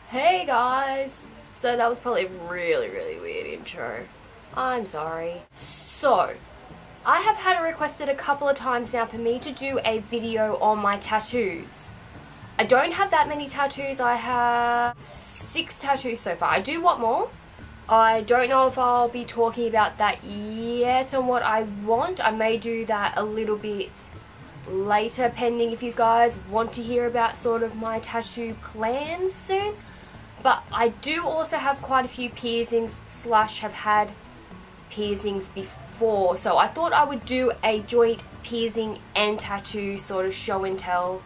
Hey guys! So that was probably a really weird intro. I'm sorry. So, I have had it requested a couple of times now for me to do a video on my tattoos. I don't have that many tattoos. I have 6 tattoos so far. I do want more. I don't know if I'll be talking about that yet and what I want. I may do that a little bit later, pending if you guys want to hear about sort of my tattoo plans soon. But I do also have quite a few piercings / have had piercings before. So I thought I would do a joint piercing and tattoo sort of show and tell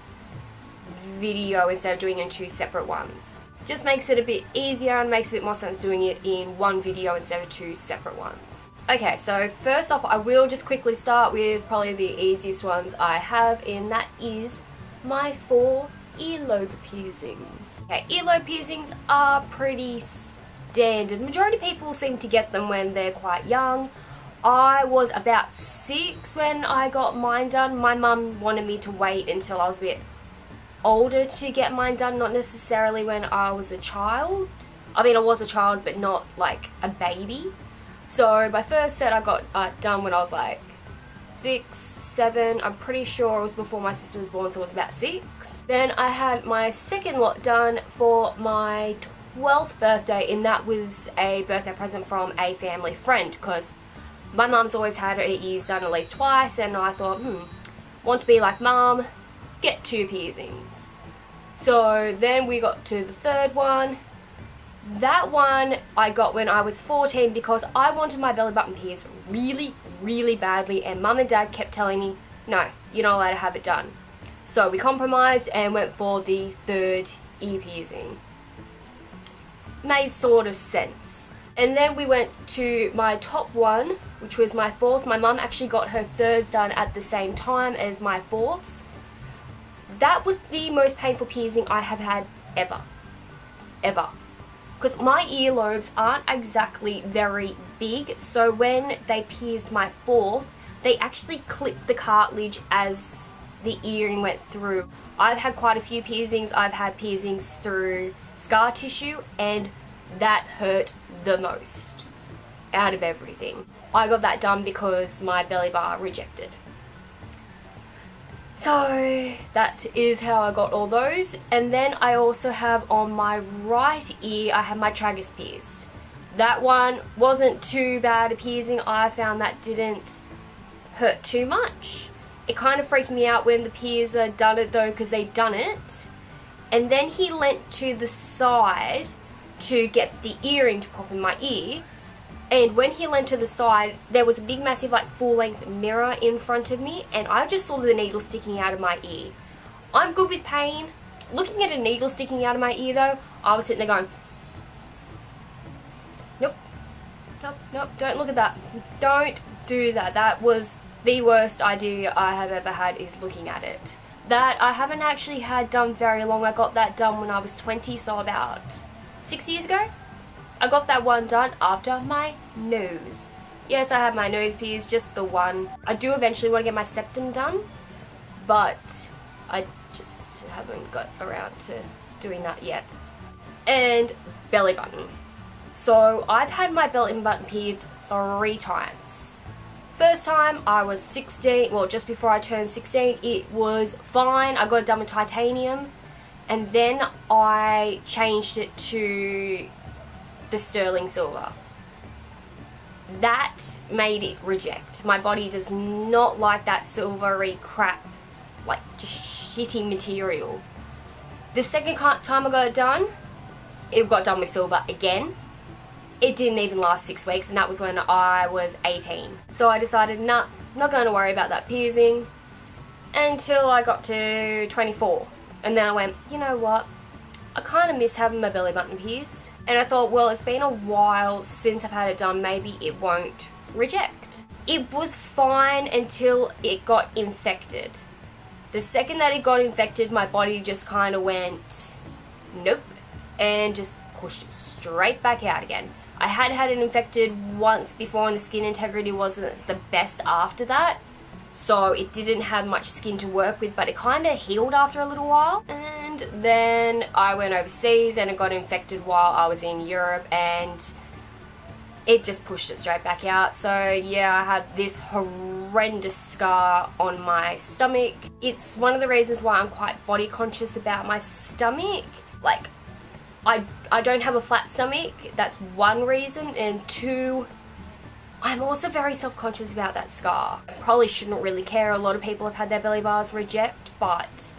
video instead of doing it in 2 separate ones. Just makes it a bit easier and makes a bit more sense doing it in one video instead of 2 separate ones. Okay, so first off, I will just quickly start with probably the easiest ones I have, and that is my 4 earlobe piercings. Okay, earlobe piercings are pretty standard. Majority of people seem to get them when they're quite young. I was about 6 when I got mine done. My mum wanted me to wait until I was a bit older to get mine done, not necessarily when I was a child. I mean, I was a child, but not like a baby. So my first set I got done when I was like 6, 7. I'm pretty sure it was before my sister was born, so it was about 6. Then I had my second lot done for my 12th birthday, and that was a birthday present from a family friend, because my mum's always had her ears done at least twice, and I thought, want to be like mum, get 2 piercings. So then we got to the 3rd one. That one I got when I was 14 because I wanted my belly button pierced really badly, and mum and dad kept telling me, no, you're not allowed to have it done. So we compromised and went for the 3rd ear piercing. Made sort of sense. And then we went to my top one, which was my 4th. My mum actually got her 3rds done at the same time as my 4ths. That was the most painful piercing I have had ever. Because my earlobes aren't exactly very big, so when they pierced my 4th, they actually clipped the cartilage as the earring went through. I've had quite a few piercings. I've had piercings through scar tissue, and that hurt the most out of everything. I got that done because my belly bar rejected. So that is how I got all those. And then I also have on my right ear, I have my tragus pierced. That one wasn't too bad a piercing. I found that didn't hurt too much. It kind of freaked me out when the piercer done it though, because they done it. And then he leant to the side to get the earring to pop in my ear. And when he leant to the side, there was a big massive like full-length mirror in front of me, and I just saw the needle sticking out of my ear. I'm good with pain. Looking at a needle sticking out of my ear though, I was sitting there going, nope, don't look at that. Don't do that. That was the worst idea I have ever had, is looking at it. That I haven't actually had done very long. I got that done when I was 20, so about 6 years ago. I got that one done after my nose. Yes, I had my nose pierced, just the one. I do eventually want to get my septum done, but I just haven't got around to doing that yet. And belly button. So I've had my belly button pierced 3 times. First time I was 16, well just before I turned 16, it was fine. I got it done with titanium, and then I changed it to the sterling silver. That made it reject. My body does not like that silvery crap, like just shitty material. The second time I got it done, it got done with silver again. It didn't even last 6 weeks, and that was when I was 18. So I decided, nah, not going to worry about that piercing until I got to 24. And then I went, you know what? I kind of miss having my belly button pierced. And I thought, well, it's been a while since I've had it done, maybe it won't reject. It was fine until it got infected. The second that it got infected, my body just kind of went, nope, and just pushed it straight back out again. I had had it infected once before, and the skin integrity wasn't the best after that. so it didn't have much skin to work with, but it kind of healed after a little while. And then I went overseas and it got infected while I was in Europe, and it just pushed it straight back out. So yeah, I have this horrendous scar on my stomach. It's one of the reasons why I'm quite body conscious about my stomach. Like, I don't have a flat stomach, that's one reason, and two, I'm also very self-conscious about that scar. I probably shouldn't really care. A lot of people have had their belly bars reject, but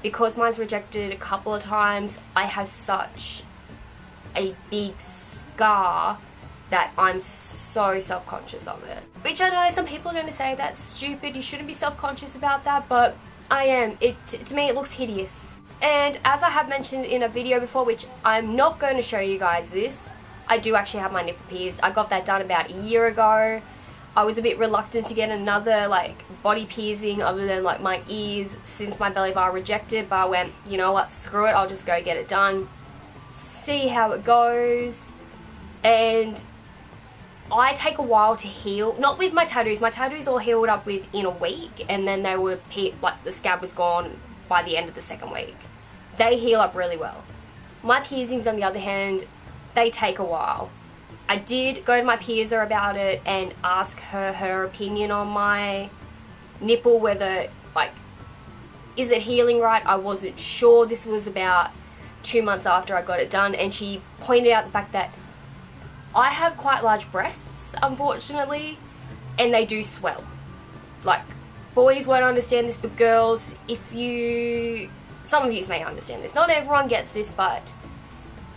because mine's rejected a couple of times, I have such a big scar that I'm so self-conscious of it. Which I know some people are going to say that's stupid, you shouldn't be self-conscious about that, but I am. To me it looks hideous. And as I have mentioned in a video before, which I'm not going to show you guys this, I do actually have my nipple pierced. I got that done about a year ago. I was a bit reluctant to get another like body piercing other than like my ears since my belly bar rejected, but I went, you know what, screw it, I'll just go get it done, see how it goes. And I take a while to heal, not with my tattoos. My tattoos all healed up within a week, and then they were like the scab was gone by the end of the second week. They heal up really well. My piercings, on the other hand, they take a while. I did go to my piercer about it and ask her opinion on my nipple, whether like, is it healing right? I wasn't sure. This was about 2 months after I got it done, and she pointed out the fact that I have quite large breasts, unfortunately, and they do swell. Like, boys won't understand this, but girls, some of you may understand this. Not everyone gets this, but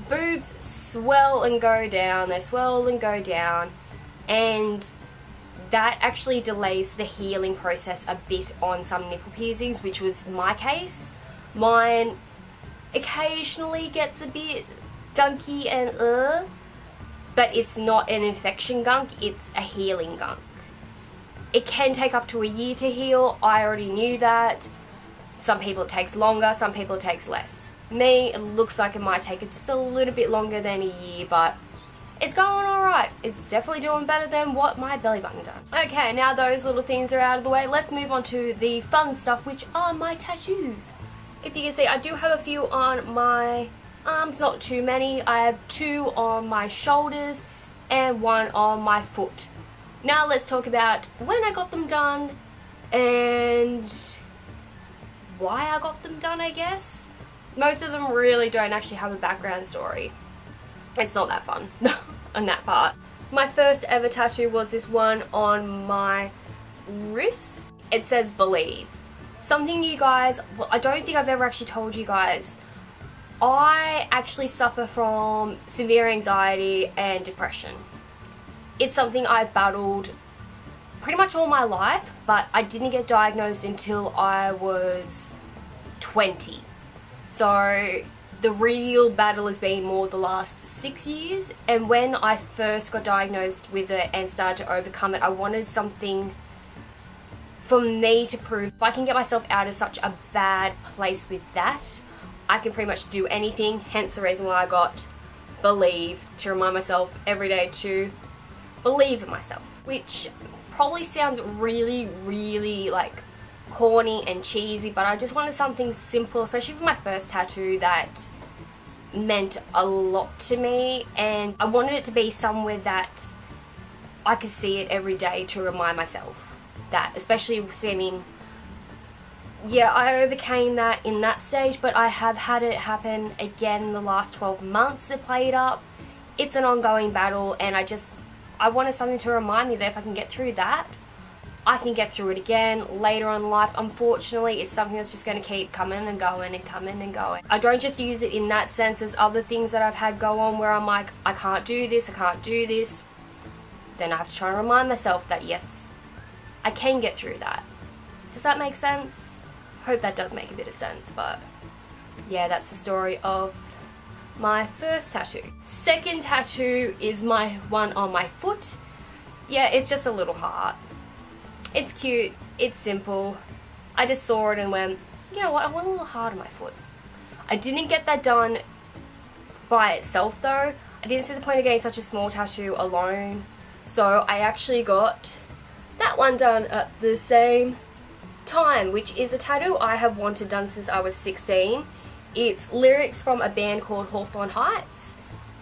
boobs swell and go down, they swell and go down, and that actually delays the healing process a bit on some nipple piercings, which was my case. Mine occasionally gets a bit gunky and but it's not an infection gunk, it's a healing gunk. It can take up to a year to heal. I already knew that. Some people it takes longer, some people it takes less. Me, it looks like it might take it just a little bit longer than a year, but it's going alright. It's definitely doing better than what my belly button done. Okay, now those little things are out of the way, let's move on to the fun stuff, which are my tattoos. If you can see, I do have a few on my arms, not too many. I have 2 on my shoulders and 1 on my foot. Now let's talk about when I got them done and why I got them done, I guess. Most of them really don't actually have a background story. It's not that fun on that part. My first ever tattoo was this one on my wrist. It says believe. Something you guys, well, I don't think I've ever actually told you guys, I actually suffer from severe anxiety and depression. It's something I've battled pretty much all my life, but I didn't get diagnosed until I was 20. So the real battle has been more the last 6 years, and when I first got diagnosed with it and started to overcome it, I wanted something for me to prove. If I can get myself out of such a bad place with that, I can pretty much do anything, hence the reason why I got believe, to remind myself every day to believe in myself, which probably sounds really, really like corny and cheesy, but I just wanted something simple, especially for my first tattoo, that meant a lot to me, and I wanted it to be somewhere that I could see it every day to remind myself that, especially with swimming. Yeah, I overcame that in that stage, but I have had it happen again the last 12 months to play it up. It's an ongoing battle, and I wanted something to remind me that if I can get through that, I can get through it again later on in life. Unfortunately, it's something that's just going to keep coming and going and coming and going. I don't just use it in that sense. There's other things that I've had go on where I'm like, I can't do this, I can't do this. Then I have to try and remind myself that yes, I can get through that. Does that make sense? Hope that does make a bit of sense, but yeah, that's the story of my first tattoo. Second tattoo is my one on my foot. Yeah, it's just a little heart. It's cute, it's simple. I just saw it and went, you know what, I want a little heart on my foot. I didn't get that done by itself though. I didn't see the point of getting such a small tattoo alone. So I actually got that that one done at the same time, which is a tattoo I have wanted done since I was 16. It's lyrics from a band called Hawthorne Heights.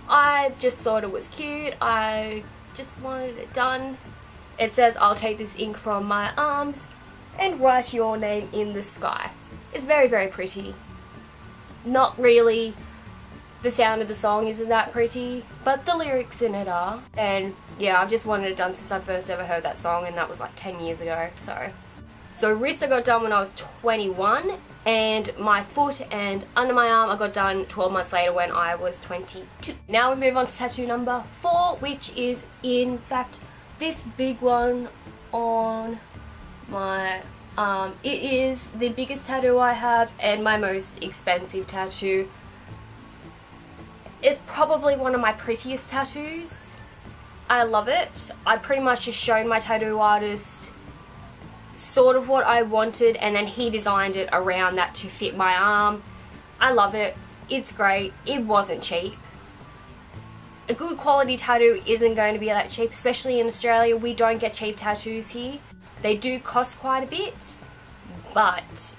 I just thought it was cute. I just wanted it done. It says, "I'll take this ink from my arms and write your name in the sky." It's very, very pretty. Not really, the sound of the song isn't that pretty, but the lyrics in it are. And yeah, I've just wanted it done since I first ever heard that song, and that was like 10 years ago, So wrist I got done when I was 21, and my foot and under my arm I got done 12 months later when I was 22. Now we move on to tattoo number 4, which is in fact this big one on my arm. It is the biggest tattoo I have and my most expensive tattoo. It's probably one of my prettiest tattoos. I love it. I pretty much just showed my tattoo artist sort of what I wanted, and then he designed it around that to fit my arm. I love it. It's great. It wasn't cheap. A good quality tattoo isn't going to be that cheap, especially in Australia. We don't get cheap tattoos here. They do cost quite a bit, but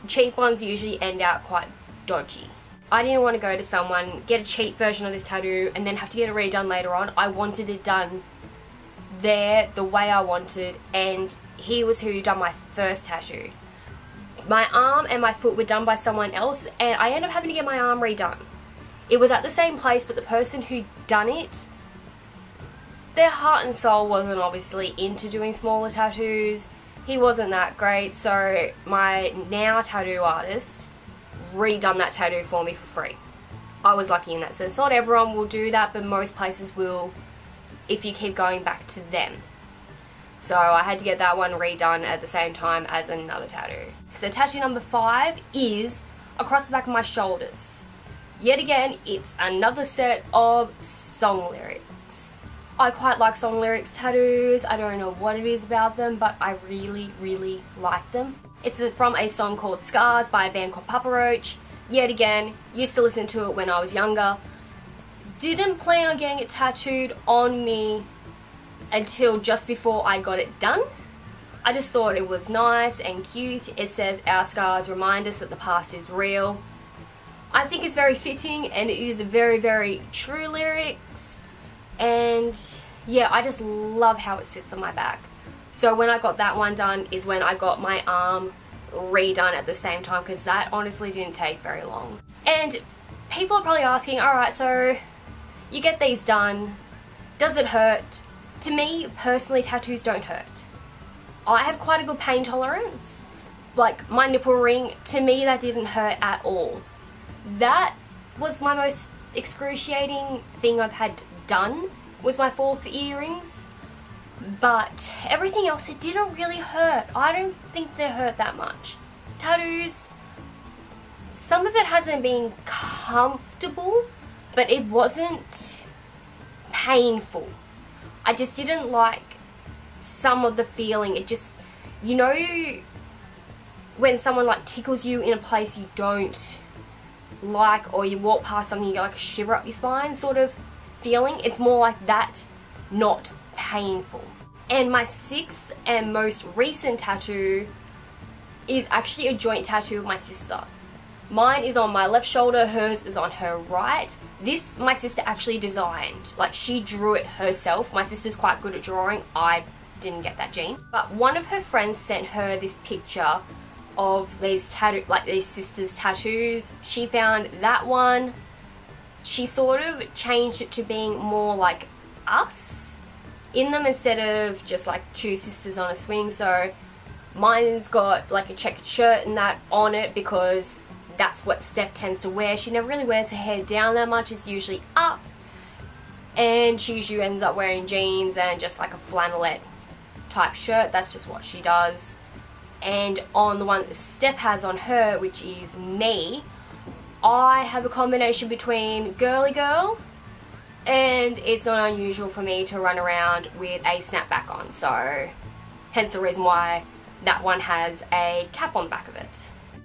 cheap ones usually end out quite dodgy. I didn't want to go to someone, get a cheap version of this tattoo, and then have to get it redone later on. I wanted it done there the way I wanted, and he was who done my first tattoo. My arm and my foot were done by someone else, and I ended up having to get my arm redone. It was at the same place, but the person who done it, their heart and soul wasn't obviously into doing smaller tattoos. He wasn't that great, so my now tattoo artist redone that tattoo for me for free. I was lucky in that sense. Not everyone will do that, but most places will if you keep going back to them. So I had to get that one redone at the same time as another tattoo. So tattoo number 5 is across the back of my shoulders. Yet again, it's another set of song lyrics. I quite like song lyrics tattoos. I don't know what it is about them, but I really, really like them. It's from a song called Scars by a band called Papa Roach. Yet again, used to listen to it when I was younger. Didn't plan on getting it tattooed on me until just before I got it done. I just thought it was nice and cute. It says, "Our scars remind us that the past is real." I think it's very fitting, and it is a very, very true lyrics. And yeah, I just love how it sits on my back. So when I got that one done is when I got my arm redone at the same time, because that honestly didn't take very long. And people are probably asking, alright, so you get these done, does it hurt? To me, personally, tattoos don't hurt. I have quite a good pain tolerance. Like my nipple ring, to me that didn't hurt at all. That was my most excruciating thing I've had done, was my 4th earrings. But everything else, it didn't really hurt. I don't think they hurt that much. Tattoos, some of it hasn't been comfortable, but it wasn't painful. I just didn't like some of the feeling. It just, you know, when someone like tickles you in a place you don't like, or you walk past something, you get like a shiver up your spine sort of feeling. It's more like that, not painful. And my 6th and most recent tattoo is actually a joint tattoo with my sister. Mine is on my left shoulder, hers is on her right. This my sister actually designed. Like, she drew it herself. My sister's quite good at drawing. I didn't get that gene. But one of her friends sent her this picture of these these sisters' tattoos. She found that one. She sort of changed it to being more like us in them instead of just like 2 sisters on a swing. So mine's got like a checkered shirt and that on it because that's what Steph tends to wear. She never really wears her hair down that much. It's usually up. And she usually ends up wearing jeans and just like a flannelette type shirt. That's just what she does. And on the one that Steph has on her, which is me, I have a combination between girly girl, and it's not unusual for me to run around with a snapback on. So hence the reason why that one has a cap on the back of it.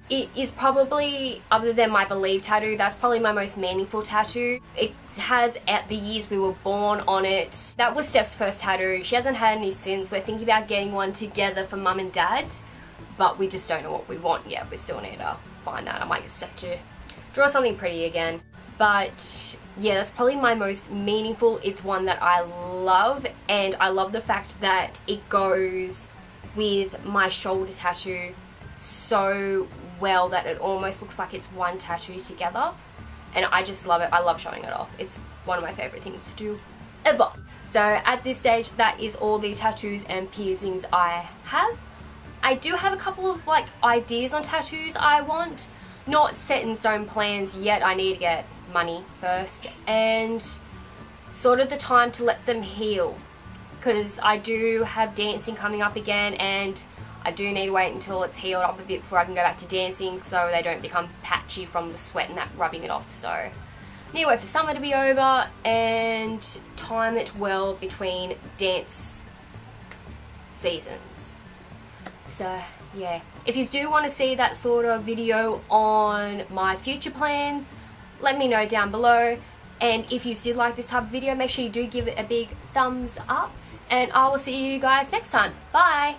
It is probably, other than my Believe tattoo, that's probably my most meaningful tattoo. It has at the years we were born on it. That was Steph's first tattoo. She hasn't had any since. We're thinking about getting one together for mum and dad, but we just don't know what we want yet. We still need to find that. I might get Steph to draw something pretty again. But yeah, that's probably my most meaningful. It's one that I love, and I love the fact that it goes with my shoulder tattoo so well that it almost looks like it's one tattoo together, and I just love it. I love showing it off. It's one of my favorite things to do ever. So at this stage, that is all the tattoos and piercings I have. I do have a couple of like ideas on tattoos I want, not set in stone plans yet. I need to get money first and sort of the time to let them heal, because I do have dancing coming up again, and I do need to wait until it's healed up a bit before I can go back to dancing, so they don't become patchy from the sweat and that rubbing it off. So I need to wait for summer to be over and time it well between dance seasons. So yeah, if you do want to see that sort of video on my future plans, let me know down below. And if you did like this type of video, make sure you do give it a big thumbs up, and I will see you guys next time. Bye!